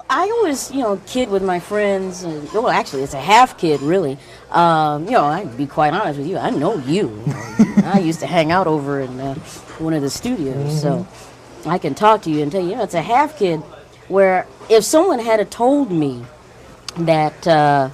I always, kid with my friends. Well, actually, it's a half kid, really. I'd be quite honest with you. I know you. I used to hang out over in one of the studios, so I can talk to you and tell you, it's a half kid. Where if someone had told me that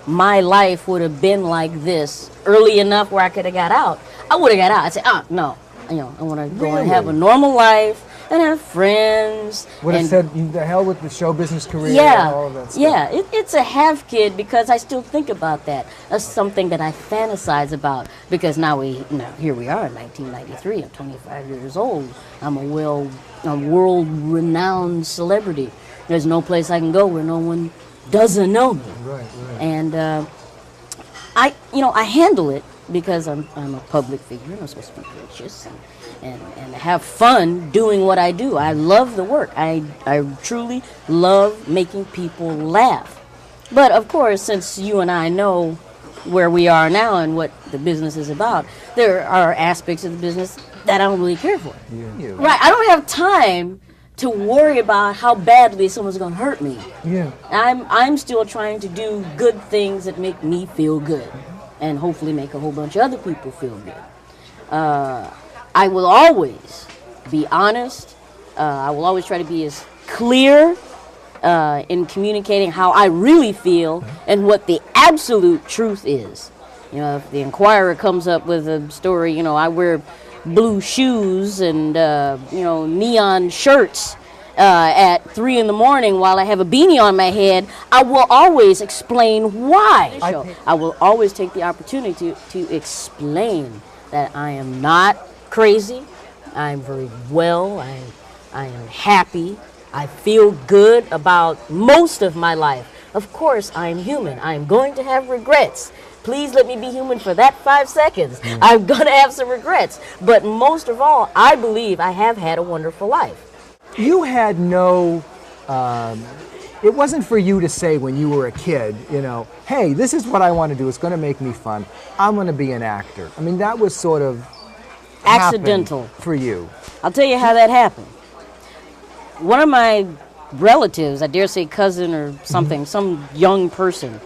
my life would have been like this early enough where I could have got out, I would have got out. I'd say, no, I want to go and have a normal life and have friends. Would have said, the hell with the show business career yeah, and all of that stuff. Yeah, it's a half kid because I still think about that. That's something that I fantasize about because now here we are in 1993. I'm 25 years old. I'm a world-renowned celebrity. There's no place I can go where no one doesn't know me. Right. And I handle it because I'm a public figure. I'm supposed to be gracious and have fun doing what I do. I love the work. I truly love making people laugh. But of course, since you and I know where we are now and what the business is about, there are aspects of the business that I don't really care for. Yeah. Right. I don't have time to worry about how badly someone's going to hurt me. Yeah. I'm still trying to do good things that make me feel good and hopefully make a whole bunch of other people feel good. I will always be honest. I will always try to be as clear in communicating how I really feel and what the absolute truth is. If the Inquirer comes up with a story, I wear blue shoes and neon shirts at 3 in the morning while I have a beanie on my head, I will always explain why. I will always take the opportunity to explain that I am not crazy. I'm very well. I am happy. I feel good about most of my life. Of course, I'm human. I'm going to have regrets. Please let me be human for that 5 seconds. I'm going to have some regrets. But most of all, I believe I have had a wonderful life. You had no, it wasn't for you to say when you were a kid, hey, this is what I want to do. It's going to make me fun. I'm going to be an actor. I mean, that was sort of accidental for you. I'll tell you how that happened. One of my relatives, I dare say cousin or something, some young person,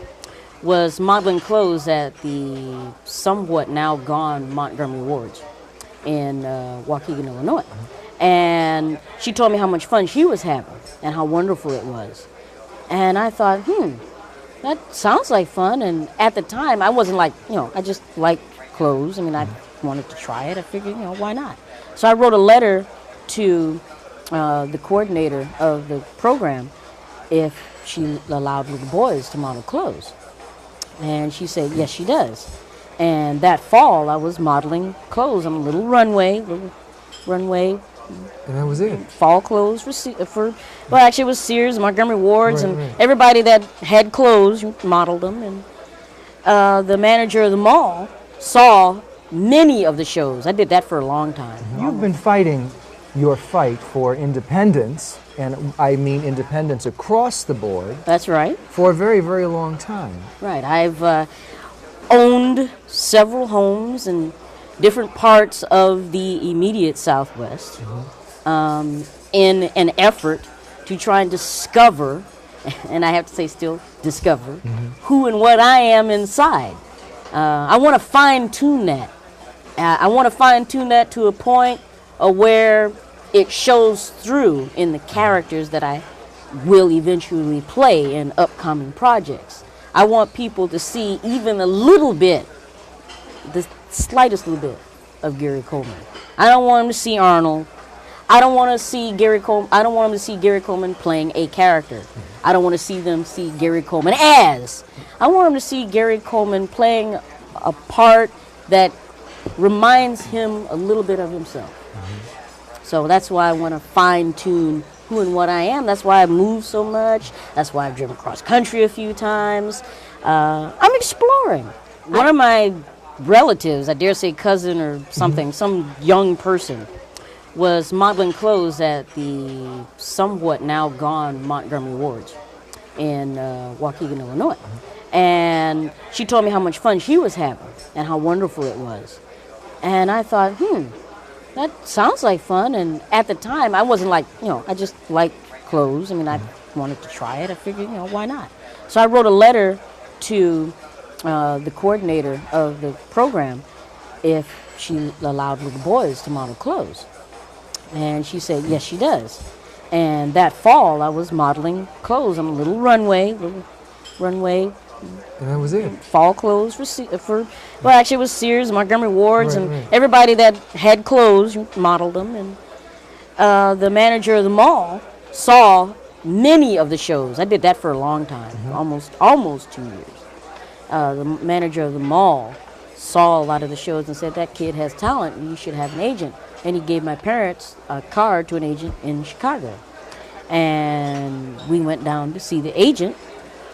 was modeling clothes at the somewhat now gone Montgomery Wards in Waukegan, Illinois. And she told me how much fun she was having and how wonderful it was. And I thought, that sounds like fun. And at the time, I wasn't like, I just liked clothes. I mean, I wanted to try it. I figured, why not? So I wrote a letter to the coordinator of the program if she allowed little boys to model clothes. And she said, yes, she does. And that fall, I was modeling clothes on a little runway. And that was it. Fall clothes well, actually it was Sears, Montgomery Wards, Right, and right. everybody that had clothes modeled them. And the manager of the mall saw many of the shows. I did that for a long time. You've been fighting your fight for independence, and I mean independence across the board, That's right. for a very, very long time. Right. I've owned several homes in different parts of the immediate Southwest in an effort to try and discover, and I have to say still discover, who and what I am inside. I want to fine-tune that. I want to fine-tune that to a point where it shows through in the characters that I will eventually play in upcoming projects. I want people to see even a little bit, the slightest little bit of Gary Coleman. I don't want them to see Arnold. I don't want to see Gary Coleman. I don't want them to see Gary Coleman playing a character. I don't want to see them see Gary Coleman as. I want them to see Gary Coleman playing a part that reminds him a little bit of himself. So that's why I want to fine-tune who and what I am. That's why I move so much. That's why I've driven cross country a few times. I'm exploring. One of my relatives, I dare say cousin or something, some young person, was modeling clothes at the somewhat now gone Montgomery Wards in Waukegan, Illinois. And she told me how much fun she was having and how wonderful it was. And I thought, that sounds like fun. And at the time, I wasn't like, I just liked clothes. I mean, I wanted to try it. I figured, why not? So I wrote a letter to the coordinator of the program if she allowed little boys to model clothes. And she said, yes, she does. And that fall, I was modeling clothes on a little runway, And that was it. fall clothes well, actually it was Sears, Montgomery Ward's, Right, and right. everybody that had clothes modeled them. And the manager of the mall saw many of the shows. I did that for a long time, almost 2 years. The manager of the mall saw a lot of the shows and said, that kid has talent, you should have an agent. And he gave my parents a card to an agent in Chicago. And we went down to see the agent.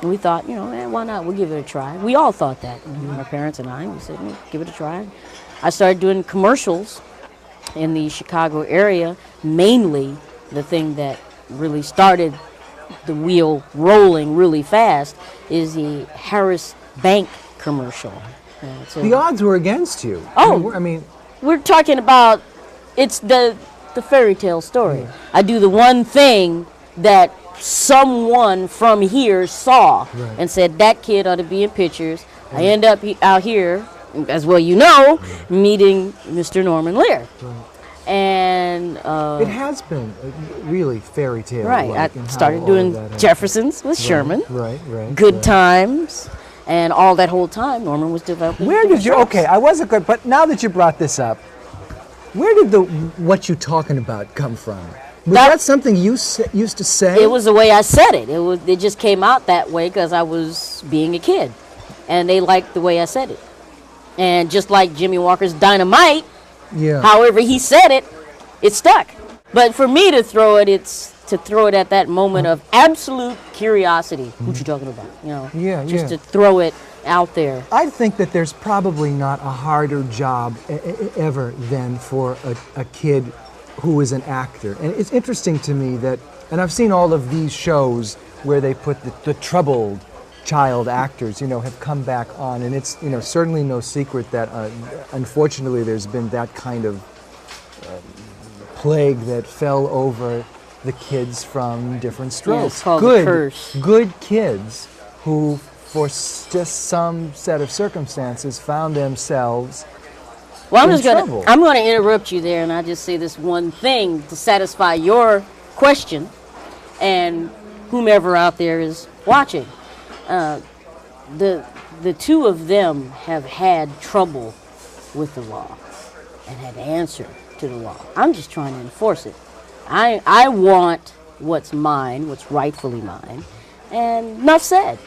And we thought, why not? We'll give it a try. We all thought that, my parents and I. We said, give it a try. I started doing commercials in the Chicago area. Mainly, the thing that really started the wheel rolling really fast is the Harris Bank commercial. The odds were against you. Oh. I mean, We're talking about, it's the fairy tale story. I do the one thing that someone from here saw and said, that kid ought to be in pictures. I end up out here, as well meeting Mr. Norman Lear. And it has been really fairy tale. right, I started doing Jeffersons with Sherman, Right. Good Times, and all that whole time Norman was developing. Where did you? Okay, I wasn't good, but now that you brought this up, where did the "what you talking about" come from? Was that something you used to say? It was the way I said it. It just came out that way because I was being a kid, and they liked the way I said it. And just like Jimmy Walker's Dynamite, however he said it, it stuck. But for me to throw it, it's to throw it at that moment of absolute curiosity. What you talking about? Just to throw it out there. I think that there's probably not a harder job ever than for a kid who is an actor. And it's interesting to me that, and I've seen all of these shows where they put the troubled child actors, have come back on. And it's, certainly no secret that, unfortunately, there's been that kind of plague that fell over the kids from different strokes. Yeah, it's called the curse. Good kids who, for just some set of circumstances, found themselves Well, trouble. I'm going to interrupt you there, and I'll just say this one thing to satisfy your question and whomever out there is watching. The two of them have had trouble with the law and had to answer to the law. I'm just trying to enforce it. I want what's mine, what's rightfully mine, and enough said.